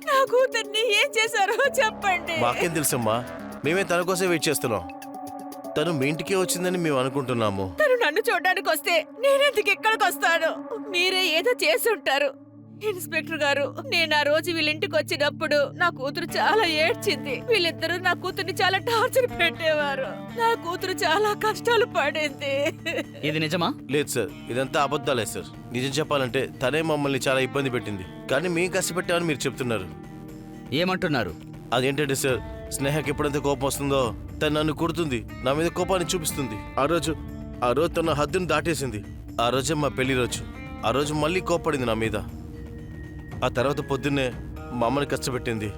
[SPEAKER 2] నా కూతుర్ని ఏం చేశారో చెప్పండి.
[SPEAKER 4] మాకేం తెలుసమ్మా, మేమే తన కోసం వెయిట్ చేస్తున్నాం. తను మీ ఇంటికే వచ్చిందని మేము అనుకుంటున్నాము.
[SPEAKER 2] తను నన్ను చూడడానికి వస్తే నేనెందుకు ఇక్కడికి వస్తాను? మీరే ఏదో చేసి ఉంటారు. ఇన్స్పెక్టర్ గారు, నేను ఆ రోజు వీళ్ళింటికి వచ్చినప్పుడు నా కూతురు చాలా ఏడ్చింది. వీళ్ళిద్దరూ నా కూతుర్ని చాలా టార్చర్ పెట్టేవారు. నా కూతురు చాలా కష్టాలు పడింది.
[SPEAKER 5] ఇది నిజమా?
[SPEAKER 4] లేదు సార్, ఇదంతా అబద్ధాలే సార్. నిజం చెప్పాలంటే తనే మమ్మల్ని చాలా ఇబ్బంది పెట్టింది. కానీ మేము కష్టపెట్టామని మీరు చెప్తున్నారు.
[SPEAKER 5] ఏమంటున్నారు?
[SPEAKER 4] అదేంటంటే సార్, స్నేహకి ఎప్పుడైతే కోపం వస్తుందో తను నన్ను కొడుతుంది, నా మీద కోపాన్ని చూపిస్తుంది. ఆ రోజు తన హద్దును దాటేసింది. ఆ రోజే మా పెళ్లి రోజు. ఆ రోజు మళ్ళీ కోపడింది నా మీద. ఆ తర్వాత పొద్దున్నే మా అమ్మని కష్టపెట్టింది.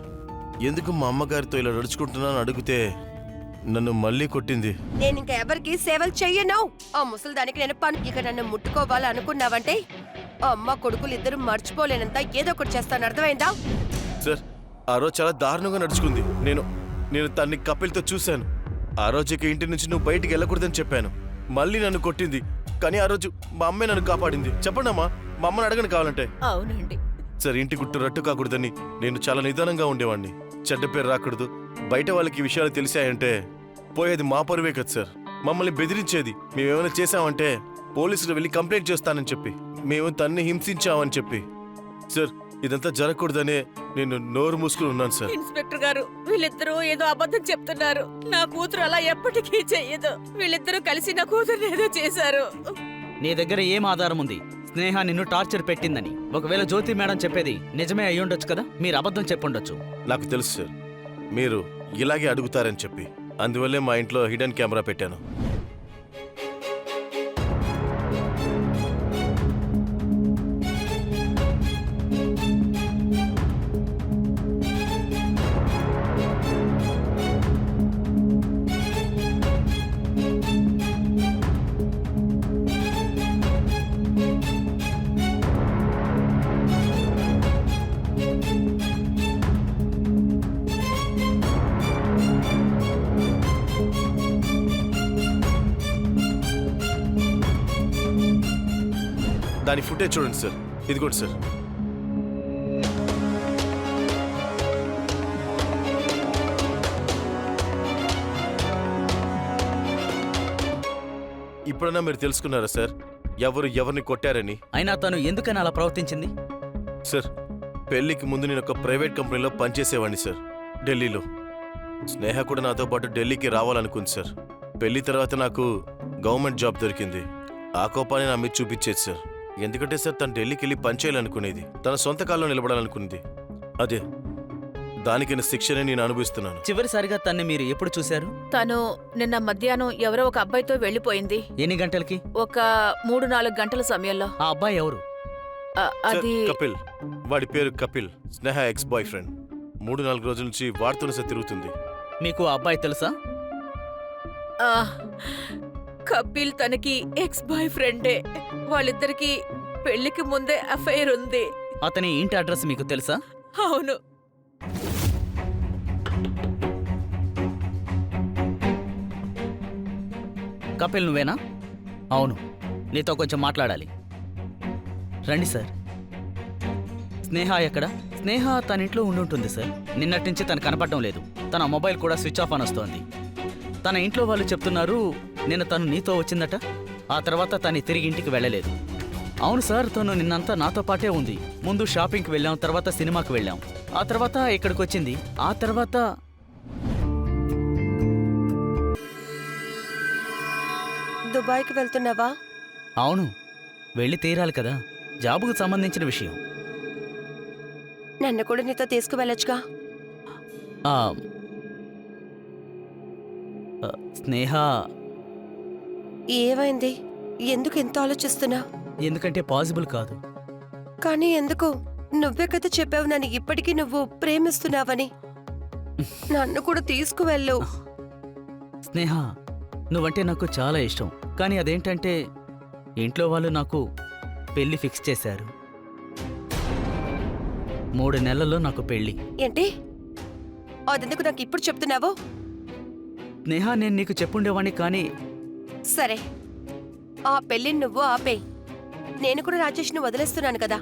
[SPEAKER 4] ఎందుకు మా అమ్మగారితో ఇలా నడుచుకుంటున్నాను అడిగితే నన్ను మళ్ళీ కొట్టింది.
[SPEAKER 3] నేను ఇంకా ఎవరికి సేవలు చెయ్యను. ఆ ముసలిదానికి నేను పని. ఇక నన్ను ముట్టుకోవాలి అనుకున్నావంటే అమ్మ కొడుకులు ఇద్దరు మర్చిపోలేనంత ఏదో ఒకటి చేస్తాను, అర్థమైందా?
[SPEAKER 4] సార్, ఆ రోజు చాలా దారుణంగా నడుచుకుంది. నేను తన్ని కపిల్తో చూశాను. ఆ రోజు ఇక ఇంటి నుంచి నువ్వు బయటికి వెళ్ళకూడదని చెప్పాను. మళ్ళీ నన్ను కొట్టింది. కానీ ఆ రోజు మా అమ్మే నన్ను కాపాడింది. చెప్పండి అమ్మా, మా అమ్మని అడగను కావాలంటే.
[SPEAKER 2] అవునండి
[SPEAKER 4] సార్, ఇంటి గుట్టు రట్టు కాకూడదని నేను చాలా నిదానంగా ఉండేవాడిని. చెడ్డ పేరు రాకూడదు. బయట వాళ్ళకి ఈ విషయాలు తెలిసాయంటే పోయేది మా పరువే కదా సార్. మమ్మల్ని బెదిరించేది. మేమేమైనా చేశామంటే పోలీసులు వెళ్ళి కంప్లైంట్ చేస్తానని చెప్పి, మేము తన్ని హింసించామని చెప్పి. సార్, ఇదంతా జరగకూడదనే నేను నోరు మూసుకుని ఉన్నాను సార్.
[SPEAKER 2] ఇన్స్పెక్టర్ గారు, వీళ్ళిద్దరూ ఏదో అబద్ధం చెప్తున్నారు. నా కూతురు అలా ఎప్పటికీ చెయ్యదు. వీళ్ళిద్దరూ కలిసి నా కూతురు ఏదో చేశారు.
[SPEAKER 5] నీ దగ్గర ఏం ఆధారం ఉంది స్నేహ నిన్ను టార్చర్ పెట్టిందని? ఒకవేళ జ్యోతి మేడం చెప్పేది నిజమే అయ్యుండొచ్చు కదా, మీరు అబద్ధం చెప్పుండొచ్చు.
[SPEAKER 4] నాకు తెలుసు సార్, మీరు ఇలాగే అడుగుతారని చెప్పి. అందువల్లే మా ఇంట్లో హిడెన్ కెమెరా పెట్టాను. దాని ఫుటేజ్ చూడండి సార్. ఇదిగోండి సార్. ఇప్పుడన్నా మీరు తెలుసుకున్నారా సార్ ఎవరిని కొట్టారని?
[SPEAKER 5] అయినా తను ఎందుకని అలా ప్రవర్తించింది?
[SPEAKER 4] సార్, పెళ్లికి ముందు నేను ఒక ప్రైవేట్ కంపెనీలో పనిచేసేవాడిని సార్, ఢిల్లీలో. స్నేహ కూడా నాతో పాటు ఢిల్లీకి రావాలనుకుంది సార్. పెళ్లి తర్వాత నాకు గవర్నమెంట్ జాబ్ దొరికింది. ఆ కోపాన్ని నా మీద చూపించేది సార్. ఎందుకంటే సార్ తను ఢిల్లీకి వెళ్ళి పనిచేయాలనుకునేది, తన సొంత కాల్లో నిలబడాలనుకునేది. అదే దానికైన శిక్షనే నేను అనుభవిస్తున్నాను.
[SPEAKER 5] చివరిసారిగా తన్ని మీరు ఎప్పుడు చూశారు?
[SPEAKER 2] తను నిన్న మధ్యాహ్నం ఎవరో ఒక అబ్బాయితో వెళ్లిపోయింది.
[SPEAKER 5] ఎన్ని గంటలకి?
[SPEAKER 2] ఒక 3-4 గంటల సమయంలో.
[SPEAKER 5] ఆ అబ్బాయి ఎవరు?
[SPEAKER 4] సార్,
[SPEAKER 2] అది
[SPEAKER 4] కపిల్. వాడి పేరు కపిల్. స్నేహ ఎక్స్ బాయ్ ఫ్రెండ్. 3-4 రోజుల నుంచి వాడితోనే సార్ తిరుగుతుంది.
[SPEAKER 5] మీకు ఆ అబ్బాయి తెలుసా?
[SPEAKER 2] ఆ, కపిల్ తనకి ఎక్స్ బాయ్ ఫ్రెండే. వాళ్ళిద్దరికి పెళ్లికి ముందే అఫైర్ ఉంది.
[SPEAKER 5] అతని ఇంటి అడ్రస్ మీకు తెలుసా?
[SPEAKER 2] అవును.
[SPEAKER 5] కపిల్ నువ్వేనా? అవును, నీతో కొంచెం మాట్లాడాలి. రండి సార్. స్నేహ ఎక్కడ? స్నేహ తన ఇంట్లో ఉండుంటుంది సార్. నిన్నటి నుంచి తను కనపడడం లేదు. తన మొబైల్ కూడా స్విచ్ ఆఫ్ అని వస్తోంది. తన ఇంట్లో వాళ్ళు చెప్తున్నారు నిన్న తను నీతో వచ్చిందట. ఆ తర్వాత తను తిరిగి ఇంటికి వెళ్ళలేదు. అవును సార్, తను నిన్నంతా నాతో పాటే ఉంది. ముందు షాపింగ్కి వెళ్ళాం, తర్వాత సినిమాకి వెళ్ళాం, ఆ తర్వాత ఇక్కడికి వచ్చింది. ఆ తర్వాత
[SPEAKER 3] దుబాయ్కి వెళ్తున్నావా?
[SPEAKER 5] అవును, వెళ్ళి తీరాలి కదా, జాబుకు సంబంధించిన విషయం.
[SPEAKER 3] నన్ను కూడా నీతో తీసుకువెళ్ళొచ్చుగా.
[SPEAKER 5] ఆ, స్నేహ
[SPEAKER 3] ఏమైంది? ఎందుకు ఎంత ఆలోచిస్తున్నా?
[SPEAKER 5] ఎందుకంటే పాసిబుల్ కాదు.
[SPEAKER 3] కానీ ఎందుకు? నువ్వే కదా చెప్పావు నన్ను ఇప్పటికీ నువ్వు ప్రేమిస్తున్నావని. నన్ను కూడా తీసుకువెళ్ళు.
[SPEAKER 5] స్నేహ, నువ్వంటే నాకు చాలా ఇష్టం. కానీ అదేంటంటే ఇంట్లో వాళ్ళు నాకు పెళ్లి ఫిక్స్ చేశారు. 3 నెలల్లో నాకు పెళ్లి.
[SPEAKER 3] ఏంటి? అదెందుకు నాకు ఇప్పుడు చెప్తున్నావు?
[SPEAKER 5] స్నేహ, నేను నీకు చెప్పుండేవాణ్ణి, కానీ
[SPEAKER 3] సరే, ఆ పెళ్లిని నువ్వు ఆపేయ్. నేను కూడా రాజేష్ని వదిలేస్తున్నాను కదా.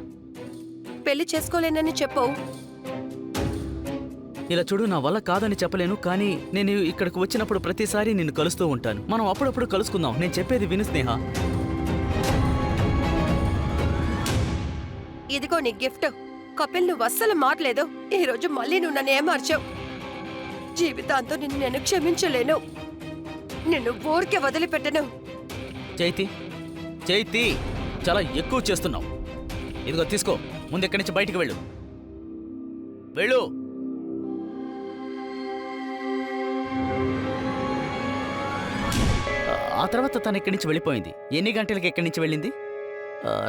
[SPEAKER 3] పెళ్లి చేసుకోలేనని చెప్పు.
[SPEAKER 5] ఇలా చూడు, నా వల్ల కాదని చెప్పలేను, కానీ నేను ఇక్కడికి వచ్చినప్పుడు ప్రతిసారి నిన్ను కలుస్తూ ఉంటాను. మనం అప్పుడప్పుడు కలుసుకుందాం. నేను చెప్పేది విను స్నేహ.
[SPEAKER 3] ఇదిగో నీ గిఫ్ట్. కపిల్, నువ్వు అస్సలు మారలేదు. ఈ రోజు మళ్ళీ నువ్వు నన్ను ఏమార్చావు. జీవితాంతో నిన్ను నేను క్షమించలేను. నిన్ను ఊరికే వదిలిపెట్టను.
[SPEAKER 5] చైతి, చైతి, చాలా ఎక్కువ చేస్తున్నావు. ఇదిగో తీసుకో, ముందు ఇక్కడి నుంచి బయటికి వెళ్ళు. వెళ్ళు. ఆ తర్వాత తను ఇక్కడి నుంచి వెళ్ళిపోయింది. ఎన్ని గంటలకి ఇక్కడి నుంచి వెళ్ళింది?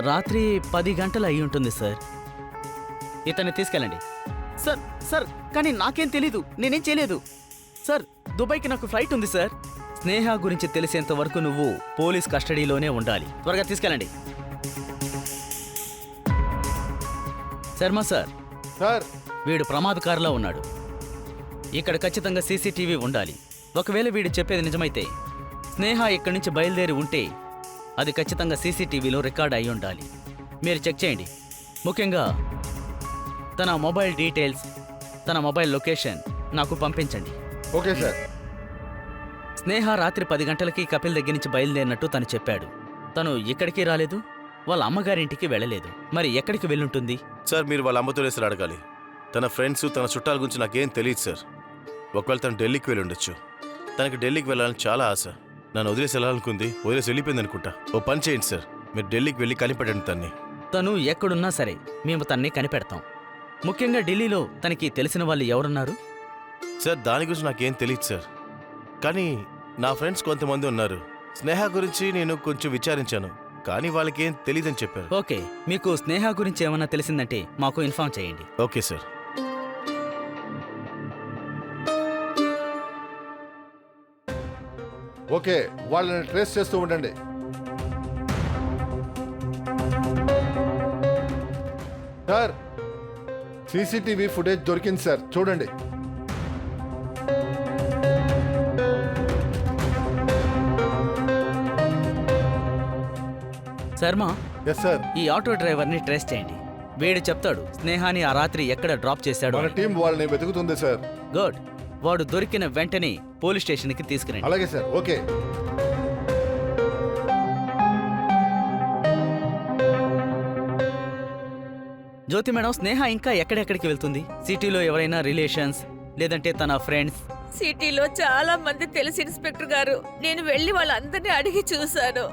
[SPEAKER 5] రాత్రి 10 గంటలు అయి ఉంటుంది సార్. ఇతన్ని తీసుకెళ్ళండి. సార్, సార్, కానీ నాకేం తెలీదు, నేనేం చేయలేదు సార్. దుబాయ్కి నాకు ఫ్లైట్ ఉంది సార్. స్నేహ గురించి తెలిసేంత వరకు నువ్వు పోలీస్ కస్టడీలోనే ఉండాలి. త్వరగా తీసుకెళ్ళండి. శర్మ సార్,
[SPEAKER 6] సార్,
[SPEAKER 5] వీడు ప్రమాదకారులా ఉన్నాడు. ఇక్కడ ఖచ్చితంగా సీసీటీవీ ఉండాలి. ఒకవేళ వీడు చెప్పేది నిజమైతే స్నేహ ఇక్కడి నుంచి బయలుదేరి ఉంటే అది ఖచ్చితంగా సీసీటీవీలో రికార్డ్ అయి ఉండాలి. మీరు చెక్ చేయండి. ముఖ్యంగా తన మొబైల్ డీటెయిల్స్, తన మొబైల్ లొకేషన్ నాకు పంపించండి.
[SPEAKER 6] Okay sir.
[SPEAKER 5] స్నేహ రాత్రి 10 గంటలకి కపిల్ దగ్గర నుంచి బయలుదేరినట్టు తను చెప్పాడు. తను ఇక్కడికి రాలేదు, వాళ్ళ అమ్మగారింటికి వెళ్ళలేదు. మరి ఎక్కడికి వెళ్ళుంటుంది?
[SPEAKER 4] సార్, మీరు వాళ్ళ అమ్మతోనే సార్ అడగాలి. తన ఫ్రెండ్స్, తన చుట్టాల గురించి నాకేం తెలియదు సార్. ఒకవేళ తను ఢిల్లీకి వెళ్ళి ఉండొచ్చు. తనకి ఢిల్లీకి వెళ్ళాలని చాలా ఆశ. నన్ను వదిలేసి వెళ్ళాలనుకుంది, వదిలేసి వెళ్ళిపోయింది అనుకుంటా. ఓ పని చేయండి సార్, మీరు ఢిల్లీకి వెళ్ళి కనిపెట్టండి తన్ని.
[SPEAKER 5] తను ఎక్కడున్నా సరే మేము తన్ని కనిపెడతాం. ముఖ్యంగా ఢిల్లీలో తనకి తెలిసిన వాళ్ళు ఎవరున్నారు?
[SPEAKER 4] సార్, దాని గురించి నాకేం తెలియదు సార్. కానీ నా ఫ్రెండ్స్ కొంతమంది ఉన్నారు. స్నేహ గురించి నేను కొంచెం విచారించాను, కానీ వాళ్ళకేం తెలియదని చెప్పారు.
[SPEAKER 5] ఓకే, మీకు స్నేహ గురించి ఏమన్నా తెలిసిందంటే మాకు ఇన్ఫార్మ్ చేయండి.
[SPEAKER 4] Okay sir.
[SPEAKER 6] ఓకే, వాళ్ళని ట్రేస్ చేస్తూ ఉండండి. సార్, సీసీటీవీ ఫుటేజ్ దొరికింది సార్, చూడండి.
[SPEAKER 5] Sharma,
[SPEAKER 6] yes sir.
[SPEAKER 5] ఈ ఆటో డ్రైవర్ని ట్రేస్ చేయండి. వీడు చెప్తాడు స్నేహాని ఆ రాత్రి ఎక్కడ డ్రాప్ చేశాడు.
[SPEAKER 6] మన టీం వాళ్ళని వెతుకుతుంది సార్.
[SPEAKER 5] గుడ్. వాడు దొరికిన వెంటనే పోలీస్ స్టేషన్కి తీసుకురండి.
[SPEAKER 6] అలాగే సార్. ఓకే.
[SPEAKER 5] జ్యోతి మేడం, స్నేహ ఇంకా ఎక్కడెక్కడికి వెళ్తుంది? సిటీలో ఎవరైనా రిలేషన్స్ లేదంటే తన ఫ్రెండ్స్,
[SPEAKER 2] సిటీలో చాలా మంది తెలుసు ఇన్స్పెక్టర్ గారు. నేను వెళ్ళి వాళ్ళందరినీ అడిగి చూశాను,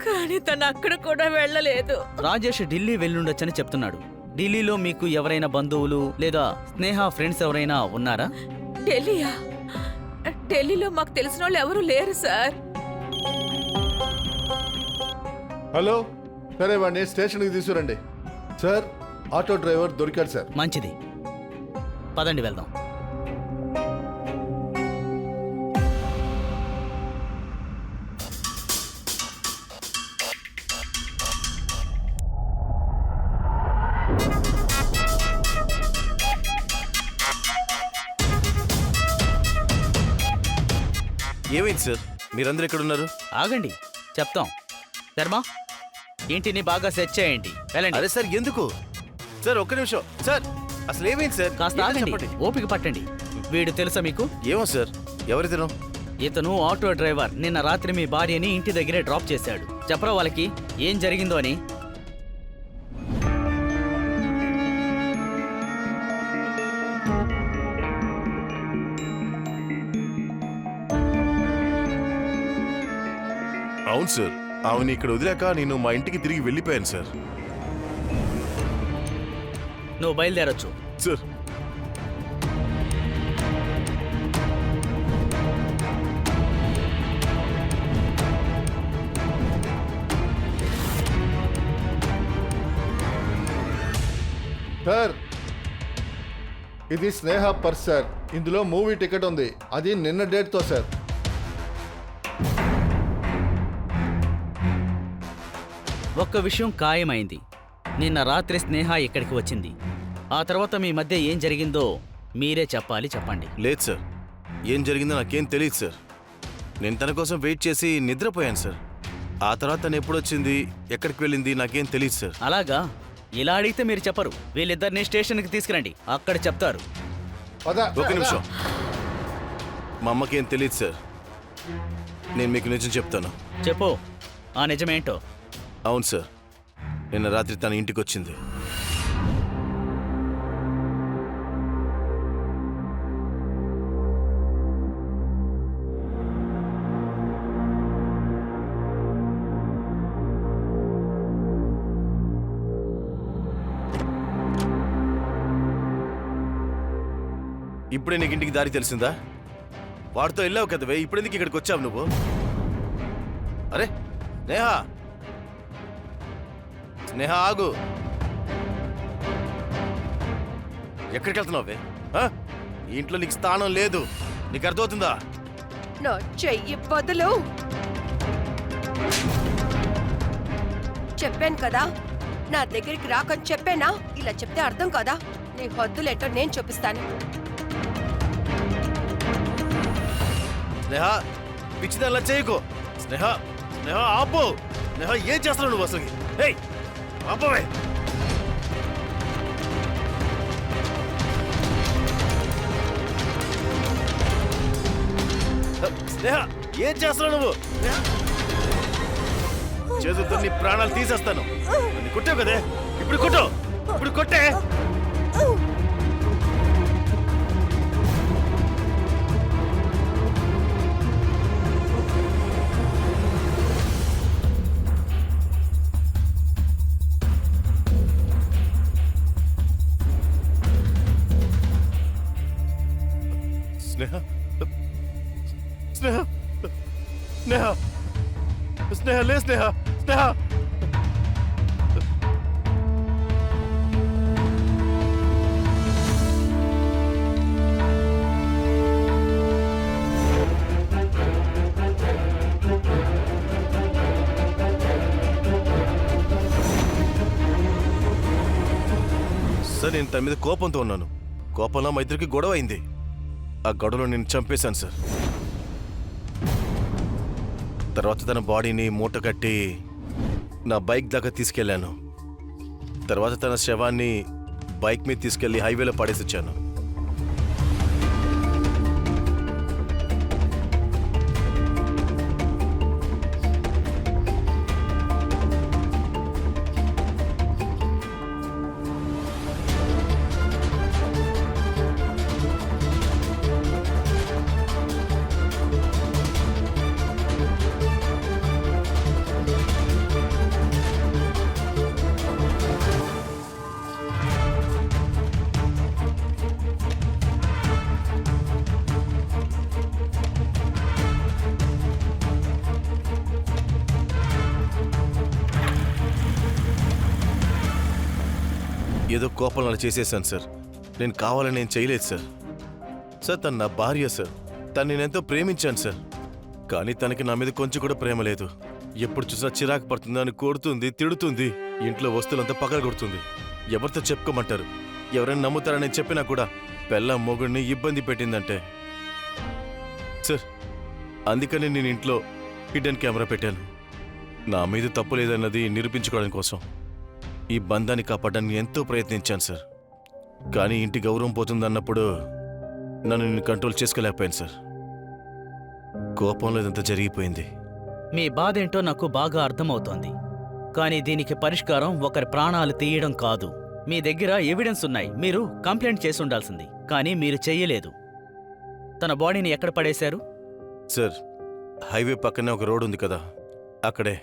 [SPEAKER 2] కానీ తను అక్కడ కూడా వెళ్ళలేదు.
[SPEAKER 5] రాజేష్ ఢిల్లీ వెళ్ళుండొచ్చని చెప్తున్నాడు. ఢిల్లీలో మీకు ఎవరైనా బంధువులు లేదా స్నేహ ఫ్రెండ్స్ ఎవరైనా ఉన్నారా?
[SPEAKER 2] ఢిల్లీయా? ఢిల్లీలో మాకు తెలిసిన వాళ్ళు ఎవరు లేరు సార్.
[SPEAKER 6] హలో, సరే వాడిని స్టేషన్కి తీసుకురండి. సార్, ఆటో డ్రైవర్ దొరికాడు సార్.
[SPEAKER 5] మంచిది, పదండి వెళ్దాం.
[SPEAKER 4] ఏమైంది సార్? మీరందరూ ఎక్కడున్నారు?
[SPEAKER 5] ఆగండి, చెప్తాం. శర్మ, ఇంటిని బాగా సెట్ చేయండి. వెళ్ళండి.
[SPEAKER 4] అరే సార్, ఎందుకు సార్? ఒక్క నిమిషం సార్, అసలు ఏమైంది సార్?
[SPEAKER 5] కాస్త
[SPEAKER 4] ఏంటో
[SPEAKER 5] ఆగండి,
[SPEAKER 4] చెప్పండి.
[SPEAKER 5] ఓపిక పట్టండి. వీడు తెలుసా మీకు?
[SPEAKER 4] ఏమో సార్, ఎవరితను?
[SPEAKER 5] ఇతను ఆటో డ్రైవర్. నిన్న రాత్రి మీ భార్యని ఇంటి దగ్గరే డ్రాప్ చేశాడు. చెప్పరా వాళ్ళకి ఏం జరిగిందో అని.
[SPEAKER 4] అవును సార్, ఆమెను ఇక్కడ వదిలేక నేను మా ఇంటికి తిరిగి వెళ్ళిపోయాను సార్.
[SPEAKER 5] నువ్వు బయలుదేరొచ్చు.
[SPEAKER 4] సార్,
[SPEAKER 6] సార్, ఇది స్నేహ పర్స్ సార్. ఇందులో మూవీ టికెట్ ఉంది. అది నిన్న డేట్తో సార్.
[SPEAKER 5] ఒక్క విషయం ఖాయమైంది. నిన్న రాత్రి స్నేహ ఇక్కడికి వచ్చింది. ఆ తర్వాత మీ మధ్య ఏం జరిగిందో మీరే చెప్పండి.
[SPEAKER 4] లేదు సార్, ఏం జరిగిందో నాకేం తెలియదు సార్. నేను తన కోసం వెయిట్ చేసి నిద్రపోయాను సార్. ఆ తర్వాత తను ఎప్పుడొచ్చింది, ఎక్కడికి వెళ్ళింది నాకేం తెలియదు సార్.
[SPEAKER 5] అలాగా? ఇలా అడిగితే మీరు చెప్పరు. వీళ్ళిద్దరిని స్టేషన్కి తీసుకురండి, అక్కడ చెప్తారు.
[SPEAKER 6] పద,
[SPEAKER 4] ఒక
[SPEAKER 6] పద.
[SPEAKER 4] నిమిషం, మా అమ్మకేం తెలియదు సార్. నేను మీకు నిజం చెప్తాను.
[SPEAKER 5] చెప్పు, ఆ నిజమేంటో.
[SPEAKER 4] అవును సార్, నిన్న రాత్రి తన ఇంటికి వచ్చింది. ఇప్పుడే నీకు ఇంటికి దారి తెలిసిందా? వాడితో వెళ్ళావు కదవే, ఇప్పుడెందుకు ఇక్కడికి వచ్చావు నువ్వు? అరే నేహా, స్నేహ ఆగు. ఎక్కడికి వెళ్తున్నావే? ఈ ఇంట్లో నీకు స్థానం లేదు, నీకు అర్థమవుతుందా?
[SPEAKER 3] నా చెయ్యి బదులు. చెప్పాను కదా, నా దగ్గరికి రాకని చెప్పానా? ఇలా చెప్తే అర్థం కదా. నీ హద్దులేటో నేను చూపిస్తాను.
[SPEAKER 4] స్నేహ, పిచ్చిదల్లా చేయకు. స్నేహ, స్నేహ ఆపు. స్నేహ, ఏం చేస్తున్నావు నువ్వు అసలు? ఏయ్, ఆపవే. స్నేహ, ఏం చేస్తున్నావు నువ్వు? చేతులతో నీ ప్రాణాలు తీసేస్తాను. నన్ను కొట్టావు కదే, ఇప్పుడు కొట్టు. ఇప్పుడు కొట్టే. స్నేహ, స్నేహ, స్నేహ, స్నేహ, లే స్నేహ, స్నేహ. సార్, నేను తన మీద కోపంతో ఉన్నాను. కోపంలో మా ఇద్దరికి గొడవ అయింది. ఆ గొడవలో నేను చంపేశాను సార్. తర్వాత తన బాడీని మూట కట్టి నా బైక్ దాకా తీసుకెళ్లాను. తర్వాత తన శవాన్ని బైక్ మీద తీసుకెళ్లి హైవేలో పడేసి వచ్చాను. ఏదో కోపం అలా చేసేసాను సార్. నేను కావాలని నేను చేయలేదు సార్. సార్ తను నా భార్య సార్. తను నేనెంతో ప్రేమించాను సార్. కానీ తనకి నా మీద కొంచెం కూడా ప్రేమ లేదు. ఎప్పుడు చూసినా చిరాకు పడుతుంది, అని కొడుతుంది, తిడుతుంది, ఇంట్లో వస్తువులంతా పగలగొడుతుంది. ఎవరితో చెప్పుకోమంటారు? ఎవరైనా నమ్ముతారని చెప్పినా కూడా పెళ్ళాం మొగుడిని ఇబ్బంది పెట్టిందంటే సార్, అందుకని నేను ఇంట్లో హిడెన్ కెమెరా పెట్టాను. నా మీద తప్పు లేదన్నది నిరూపించుకోవడం కోసం. ఈ బంధాన్ని కాపాడడానికి ఎంతో ప్రయత్నించాను సార్. కానీ ఇంటి గౌరవం పోతుందన్నప్పుడు నన్ను నేను కంట్రోల్ చేసుకోలేకపోయాను సార్. కోపంలో ఇదంతా జరిగిపోయింది.
[SPEAKER 5] మీ బాధేంటో నాకు బాగా అర్థమవుతోంది. కానీ దీనికి పరిష్కారం ఒకరి ప్రాణాలు తీయడం కాదు. మీ దగ్గర ఎవిడెన్స్ ఉన్నాయి. మీరు కంప్లైంట్ చేసి ఉండాల్సింది, కానీ మీరు చెయ్యలేదు. తన బాడీని ఎక్కడ పడేశారు?
[SPEAKER 4] సార్, హైవే పక్కనే ఒక రోడ్ ఉంది కదా, అక్కడే.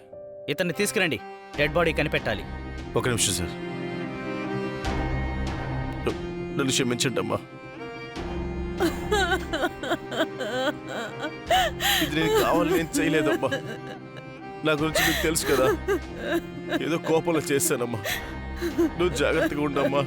[SPEAKER 5] ఇతన్ని తీసుకురండి, డెడ్ బాడీ కనిపెట్టాలి.
[SPEAKER 4] ఒక నిమిషం సార్. నన్ను క్షమించండి అమ్మా. ఇది నేను కావాలని నేను చేయలేదమ్మా. నా గురించి నీకు తెలుసు కదా, ఏదో కోపంలో చేశానమ్మా. నువ్వు జాగ్రత్తగా ఉండమ్మా.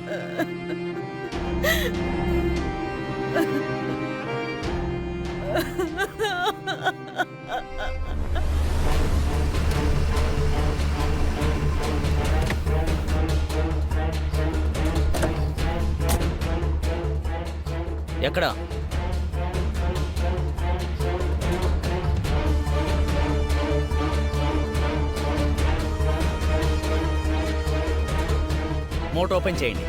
[SPEAKER 5] ఎక్కడా? మోట్ ఓపెన్ చేయండి.